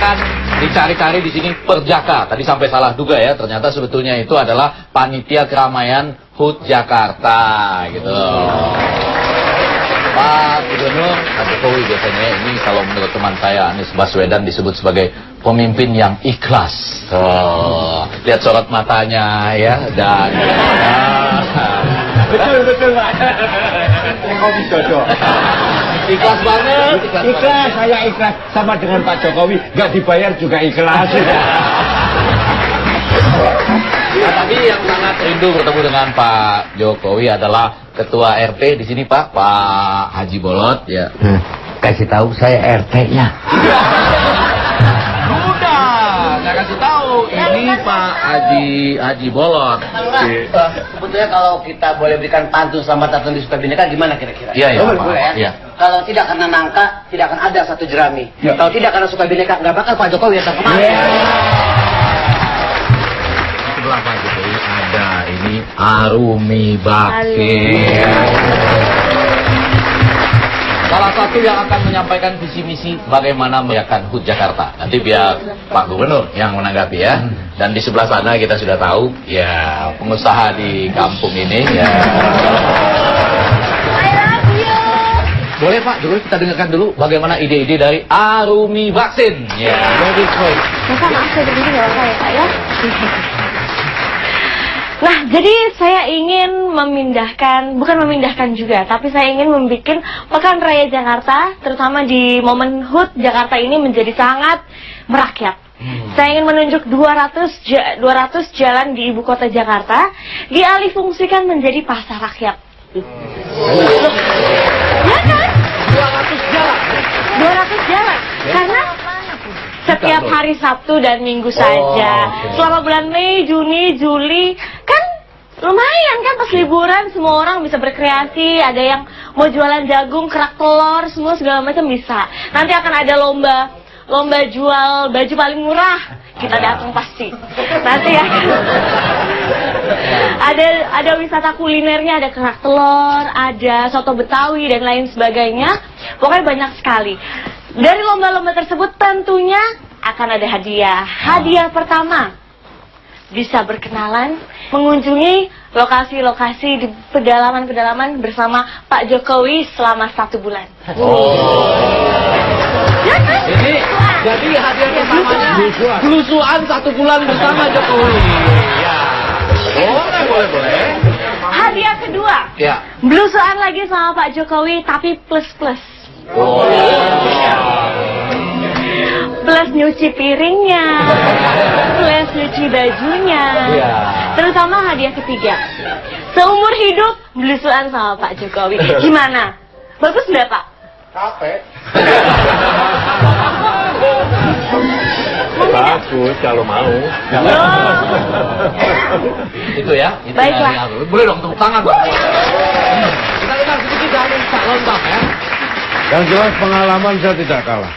akan dicari-cari di sini Perjaka. Tadi sampai salah duga ya, ternyata sebetulnya itu adalah panitia keramaian HUT Jakarta gitu. Pak Gubernur, Pak Jokowi biasanya ini kalau menurut teman saya Anies Baswedan disebut sebagai pemimpin yang ikhlas. Lihat sorot matanya ya dan betul Pak. Jokowi cocok. Ikhlas banget. Ikhlas, saya ikhlas sama dengan Pak Jokowi, nggak dibayar juga ikhlas. Nah, tapi yang sangat rindu bertemu dengan Pak Jokowi adalah Ketua RT di sini Pak Haji Bolot ya. Kasih tahu saya RT-nya. Udah, saya kasih tahu ini Pak Haji Bolot. Sebetulnya kalau kita boleh berikan pantun selamat datang di Sukabineka gimana kira-kira? Iya, iya. Boleh ya. Iya. Kalau tidak karena nangka, tidak akan ada satu jerami. Kalau tidak karena Sukabineka, nggak bakal Pak Jokowi datang kemari. Sebelah Pak Jokowi ada ini Arumi Bakir. Salah satu yang akan menyampaikan visi misi bagaimana menjayakan HUT Jakarta. Nanti biar Pak Gubernur yang menanggapi ya. Dan di sebelah sana kita sudah tahu ya pengusaha di kampung ini ya. Boleh Pak, dulu kita dengarkan dulu bagaimana ide-ide dari Arumi Baksin. Ya. Bapak maaf saya berdiri nggak apa-apa ya Pak ya. Nah, jadi saya ingin bukan memindahkan juga, tapi saya ingin membuat Pekan Raya Jakarta, terutama di momen HUT Jakarta ini menjadi sangat merakyat. Saya ingin menunjuk 200 jalan di ibu kota Jakarta dialih fungsikan menjadi pasar rakyat. Ya kan? 200 jalan. 200 jalan. Karena setiap hari Sabtu dan Minggu saja. Selama bulan Mei, Juni, Juli, kan lumayan kan pas liburan semua orang bisa berkreasi. Ada yang mau jualan jagung, kerak telur, semua segala macam bisa. Nanti akan ada lomba jual baju paling murah. Kita datang pasti. Nanti ya. Ada wisata kulinernya, ada kerak telur, ada soto Betawi dan lain sebagainya. Pokoknya banyak sekali. Dari lomba-lomba tersebut tentunya akan ada hadiah. Hadiah pertama, bisa berkenalan, mengunjungi lokasi-lokasi di pedalaman-pedalaman bersama Pak Jokowi selama 1 bulan. Ya kan? Ini jadi hadiah pertamanya belusuan 1 bulan bersama Jokowi. Ya. Boleh. Hadiah kedua, Ya. belusuan lagi sama Pak Jokowi tapi plus-plus. Plus nyuci piringnya, plus nyuci bajunya. Terutama hadiah ketiga, seumur hidup belusuan sama Pak Jokowi. Gimana? Bagus nggak Pak? Capek. Bagus kalau mau. Itu ya. Itu Baiklah. ya. Boleh dong tepuk tangan Pak. Kita dengar sedikit dari Pak Lontong ya. Yang jelas pengalaman saya tidak kalah.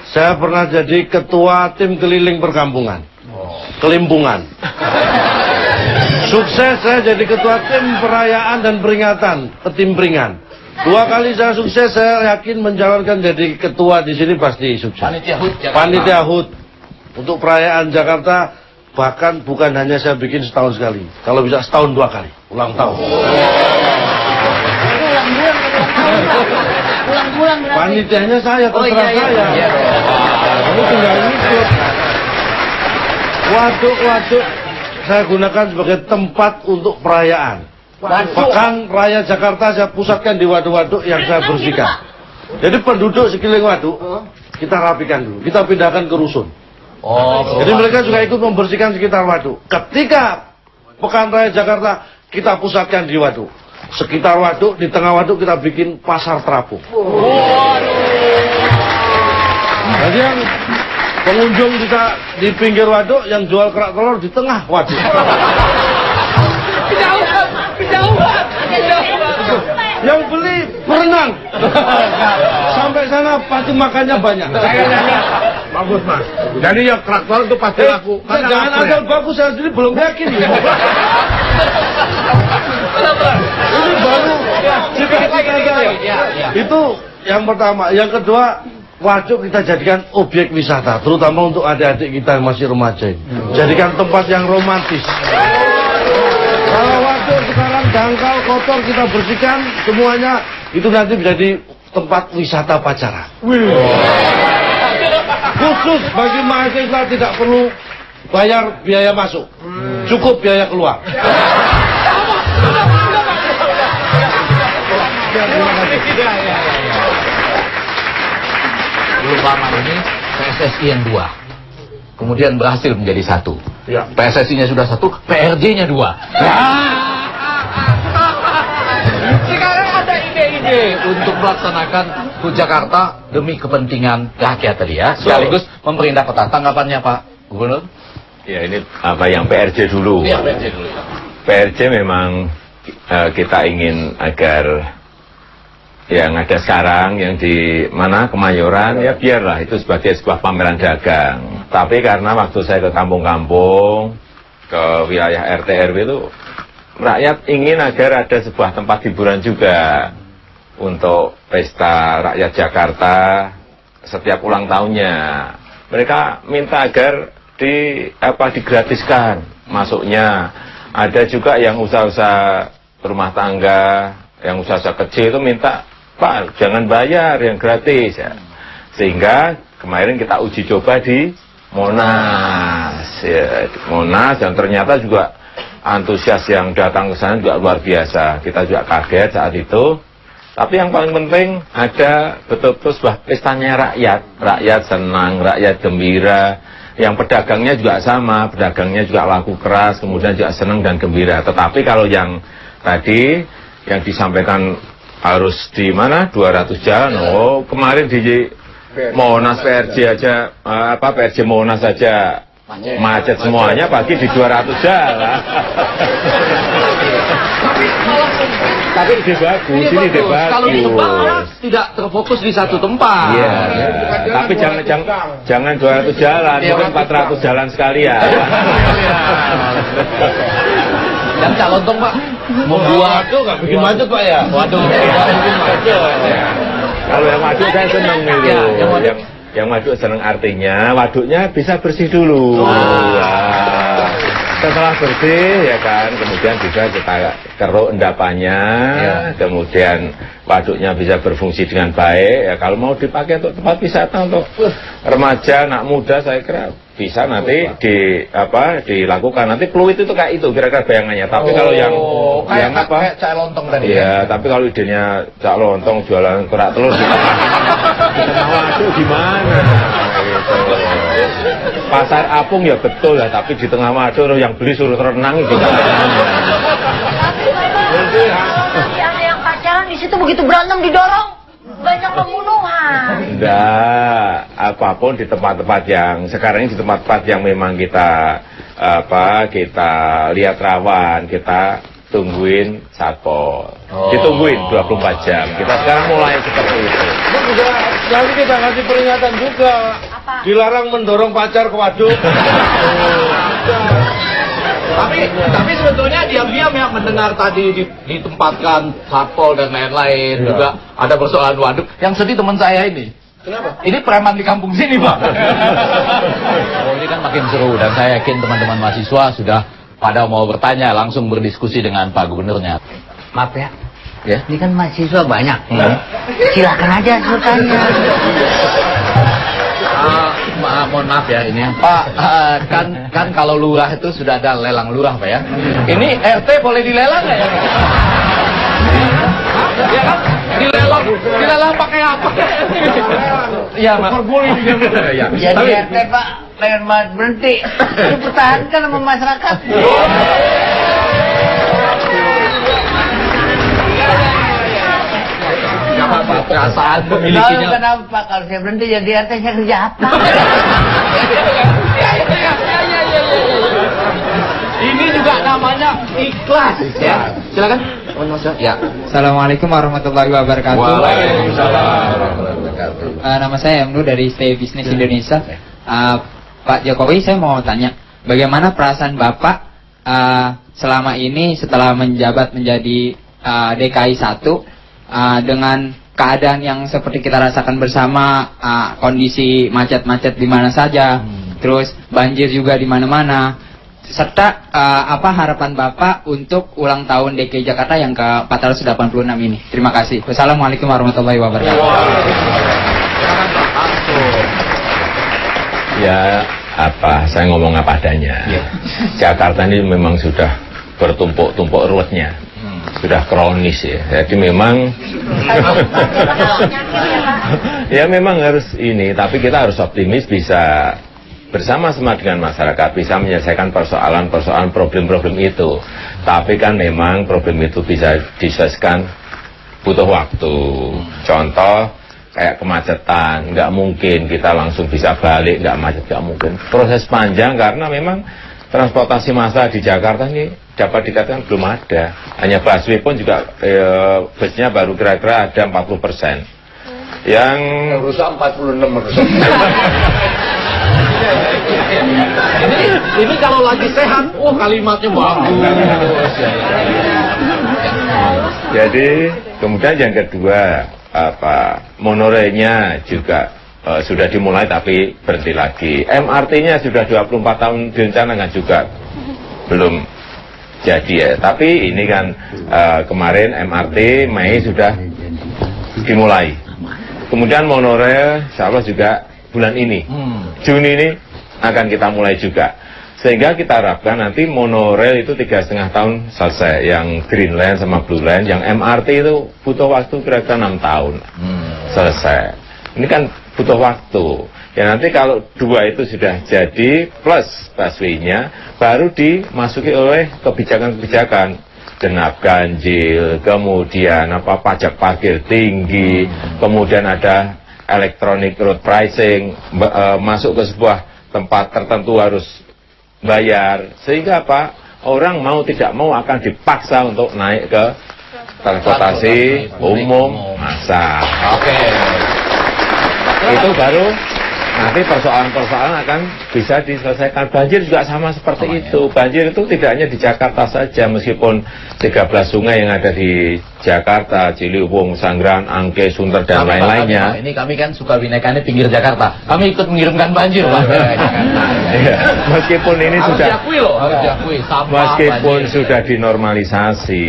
Saya pernah jadi ketua tim keliling perkampungan. Kelimpungan. Sukses saya jadi ketua tim perayaan dan peringatan ketimpringan. 2 kali saya sukses, saya yakin mencalonkan jadi ketua di sini pasti sukses. Panitia HUT Jakarta. Panitia HUT untuk perayaan Jakarta, bahkan bukan hanya saya bikin setahun sekali. Kalau bisa setahun 2 kali, ulang tahun. Pulang-pulang berarti. Panitianya saya, terserah saya. Kamu tinggal ikut. Waduk-waduk saya gunakan sebagai tempat untuk perayaan. Pekan Raya Jakarta saya pusatkan di waduk-waduk yang saya bersihkan. Jadi penduduk sekeliling waduk kita rapikan dulu, kita pindahkan ke rusun. Jadi mereka juga ikut membersihkan sekitar waduk. Ketika Pekan Raya Jakarta kita pusatkan di waduk. Sekitar waduk, di tengah waduk kita bikin pasar terapung. Jadi yang pengunjung bisa di pinggir waduk, yang jual kerak telur di tengah waduk. Kejauhan. Yang beli berenang. Sampai sana pasti makannya banyak. Saya nanya, bagus Mas. Jadi yang kerak telur itu pasti laku. Jangan ada bagus, saya sendiri belum yakin. Ini baru cita-cita saya. Itu yang pertama. Yang kedua, waduk kita jadikan objek wisata, terutama untuk adik-adik kita yang masih remaja ini. Jadikan tempat yang romantis. Kalau waduk sekarang dangkal, kotor, kita bersihkan semuanya, itu nanti menjadi tempat wisata pacaran. Khusus bagi mahasiswa tidak perlu bayar biaya masuk, cukup biaya keluar. Belum lama ini PSSI yang 2, kemudian berhasil menjadi 1. Ya. PSSI-nya sudah 1, PRJ-nya 2. Sekarang ada ide-ide untuk melaksanakan HUT Jakarta demi kepentingan rakyat tadi ya, sekaligus memperindah kota. Tanggapannya Pak Gubernur? Ya, ini apa yang PRJ dulu. Iya, PRJ dulu ya. PRJ memang kita ingin agar yang ada sekarang, yang di mana Kemayoran, ya biarlah itu sebagai sebuah pameran dagang. Tapi karena waktu saya ke kampung-kampung, ke wilayah RT RW itu, rakyat ingin agar ada sebuah tempat hiburan juga untuk pesta rakyat Jakarta setiap ulang tahunnya. Mereka minta agar digratiskan masuknya. Ada juga yang usaha-usaha rumah tangga, yang usaha-usaha kecil itu minta, Pak, jangan bayar, yang gratis ya. Sehingga kemarin kita uji coba di Monas, ya, di Monas, dan ternyata juga antusias yang datang ke sana juga luar biasa. Kita juga kaget saat itu. Tapi yang paling penting ada betul-betul sebuah pestanya rakyat. Rakyat senang, rakyat gembira. Yang pedagangnya juga sama, pedagangnya juga laku keras, kemudian juga senang dan gembira. Tetapi kalau yang tadi yang disampaikan harus di mana 200 jalan, kemarin di Monas PRJ aja, PRJ Monas aja macet semuanya, pagi di 200 jalan. Tapi ide bagus, ini ide bagus. Kalau ditebak tidak terfokus di satu tempat. Iya, ya. Tapi jangan 200 jalan, mungkin 400 jalan sekalian. Dan calon tong Pak, membuat Waduh, nggak bikin macet Pak ya? Waduh, tidak bikin macet. Kalau yang waduk saya senang itu. Ya, yang waduk senang artinya waduknya bisa bersih dulu. Nah, setelah bersih ya kan, kemudian juga kita keruk endapannya, ya. Kemudian waduknya bisa berfungsi dengan baik. Ya kalau mau dipakai untuk tempat wisata untuk remaja, anak muda, saya kira bisa nanti dilakukan. Nanti fluid itu kayak itu kira-kira bayangannya. Tapi kalau yang kayak cak lontong tadi. Ya, tapi kalau idenya cak lontong jualan kerak telur di tengah waduk gimana? Gitu. Pasar apung ya betul ya, tapi di tengah waduk yang beli suruh renang gimana? Yang pacaran di situ begitu berantem didorong. Banyak pembunuhan. Enggak, apapun di tempat-tempat yang sekarang ini di tempat-tempat yang memang kita kita lihat rawan, kita tungguin satpol. Ditungguin 24 jam. Kita sekarang mulai seperti itu. Juga nanti kita kasih peringatan juga. Apa? Dilarang mendorong pacar ke waduk. Tapi sebetulnya diam-diam ya mendengar tadi ditempatkan satpol dan lain-lain, ya. Juga ada persoalan waduk. Yang sedih teman saya ini. Kenapa? Ini preman di kampung sini Pak. Ini kan makin seru dan saya yakin teman-teman mahasiswa sudah pada mau bertanya, langsung berdiskusi dengan Pak Gubernurnya. Maaf ya. Ya. Ini kan mahasiswa banyak. Silakan aja bertanya. Mohon maaf ya ini Pak, kan kalau lurah itu sudah ada lelang lurah Pak ya. Ini RT boleh dilelang nggak ya? Ya kan? Dilelang pakai apa? Ya Mas. Ya. Jadi RT Pak pengen banget berhenti. Dipertahankan sama masyarakat. Perasaan pemilikinya. Kenapa kalau saya berhenti jadi RT saya kerja apa? Ini juga namanya ikhlas ya. Silakan. Ya. Assalamualaikum warahmatullahi wabarakatuh. Waalaikumsalam warahmatullahi wabarakatuh. Nama saya Emnu dari Stay Business Indonesia. Pak Jokowi, saya mau tanya, bagaimana perasaan Bapak selama ini setelah menjabat menjadi DKI 1 dengan keadaan yang seperti kita rasakan bersama, kondisi macet-macet di mana saja, terus banjir juga di mana-mana, serta apa harapan Bapak untuk ulang tahun DKI Jakarta yang ke-486 ini. Terima kasih. Wassalamualaikum warahmatullahi wabarakatuh. Ya, saya ngomong apa adanya. Jakarta ini memang sudah bertumpuk-tumpuk ruwetnya. Sudah kronis ya. Jadi memang ya memang harus ini, tapi kita harus optimis bisa bersama-sama dengan masyarakat bisa menyelesaikan persoalan-persoalan problem-problem itu. Tapi kan memang problem itu bisa diselesaikan butuh waktu. Contoh kayak kemacetan, nggak mungkin kita langsung bisa balik, nggak macet, nggak mungkin. Proses panjang karena memang transportasi massal di Jakarta ini dapat dikatakan belum ada. Hanya busway pun juga busnya baru kira-kira ada 40%. Yang rusak 46%. Ini kalau lagi sehat, kalimatnya bagus. Jadi kemudian yang kedua, monorailnya juga sudah dimulai tapi berhenti lagi. MRT-nya sudah 24 tahun direncanakan juga belum jadi ya. Tapi ini kan kemarin MRT Mei sudah dimulai. Kemudian monorail insya Allah juga bulan ini, Juni ini akan kita mulai juga. Sehingga kita harapkan nanti monorail itu 3,5 tahun selesai. Yang Green Line sama Blue Line. Yang MRT itu butuh waktu kira-kira 6 tahun selesai. Ini kan butuh waktu. Ya nanti kalau dua itu sudah jadi plus busway-nya, baru dimasuki oleh kebijakan-kebijakan. Genap ganjil, kemudian pajak parkir tinggi, kemudian ada electronic road pricing, masuk ke sebuah tempat tertentu harus bayar, sehingga orang mau tidak mau akan dipaksa untuk naik ke transportasi umum massal. Itu baru nanti persoalan-persoalan akan bisa diselesaikan. Banjir juga sama seperti itu. Banjir itu tidak hanya di Jakarta saja, meskipun 13 sungai yang ada di Jakarta, Ciliwung, Sanggrang, Angke, Sunter, dan lain-lainnya. Ini kami kan suka binekannya pinggir Jakarta. Kami ikut mengirimkan banjir, Pak. Meskipun ini harus sudah diakui loh, harus diakui. Meskipun sudah dinormalisasi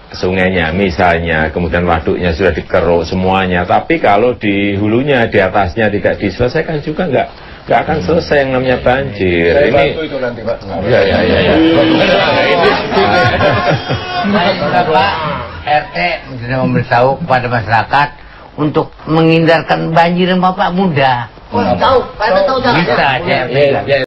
sungainya misalnya, kemudian waduknya sudah dikeruk semuanya, tapi kalau di hulunya, di atasnya tidak diselesaikan juga nggak akan selesai yang namanya banjir. Saya ini bantu itu nanti Pak. Ya. Bapak RT sudah memberitahu kepada masyarakat untuk menghindarkan banjir, Bapak mudah. Tahu, Pak tahu Bisa,